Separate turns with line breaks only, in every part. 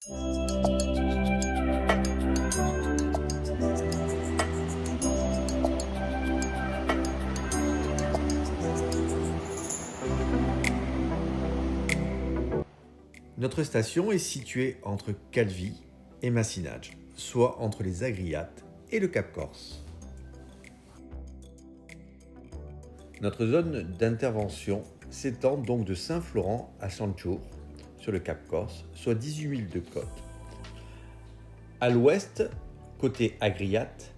Notre station est située entre Calvi et Massinage, soit entre les Agriates et le Cap Corse. Notre zone d'intervention s'étend donc de Saint-Florent à Sanchour, sur le Cap Corse, soit 18 milles de côte. À l'ouest, côté Agriate,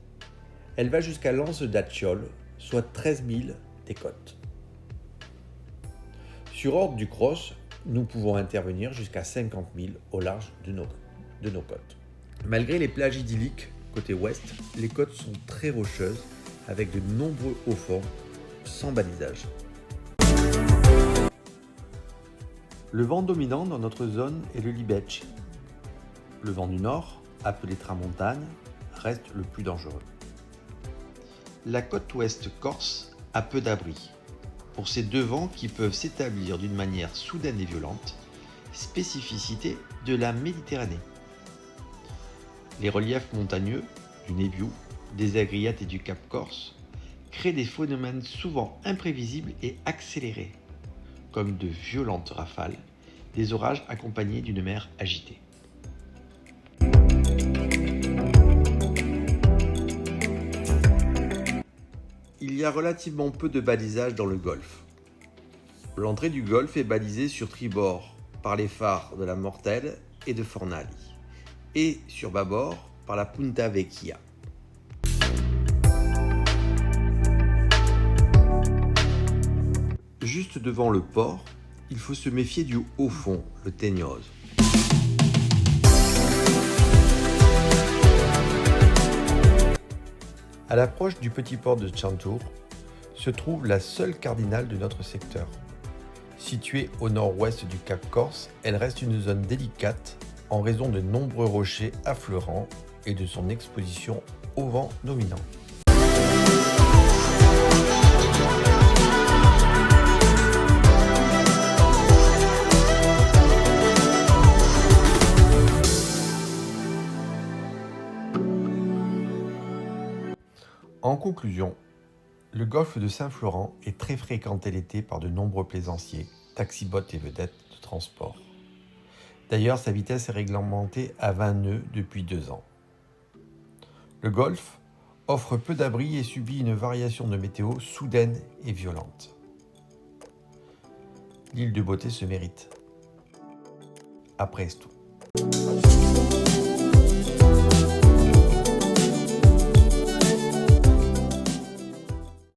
elle va jusqu'à l'Anse d'Acciole, soit 13 milles des côtes. Sur Orgue du Cross, nous pouvons intervenir jusqu'à 50 milles au large de nos côtes. Malgré les plages idylliques côté ouest, les côtes sont très rocheuses avec de nombreux hauts-fonds sans balisage. Le vent dominant dans notre zone est le Libecci. Le vent du nord, appelé tramontane, reste le plus dangereux. La côte ouest corse a peu d'abri pour ces deux vents qui peuvent s'établir d'une manière soudaine et violente, spécificité de la Méditerranée. Les reliefs montagneux du Neviou, des Agriates et du Cap Corse créent des phénomènes souvent imprévisibles et accélérés, comme de violentes rafales, des orages accompagnés d'une mer agitée. Il y a relativement peu de balisage dans le golfe. L'entrée du golfe est balisée sur tribord par les phares de la Mortelle et de Fornali, et sur bâbord par la Punta Vecchia. Juste devant le port, il faut se méfier du haut fond, le Tegnose. À l'approche du petit port de Sanchour se trouve la seule cardinale de notre secteur. Située au nord-ouest du Cap Corse, elle reste une zone délicate en raison de nombreux rochers affleurants et de son exposition au vent dominant. En conclusion, le golfe de Saint-Florent est très fréquenté l'été par de nombreux plaisanciers, taxibots et vedettes de transport. D'ailleurs, sa vitesse est réglementée à 20 nœuds depuis 2 ans. Le golfe offre peu d'abris et subit une variation de météo soudaine et violente. L'île de Beauté se mérite. À Presto.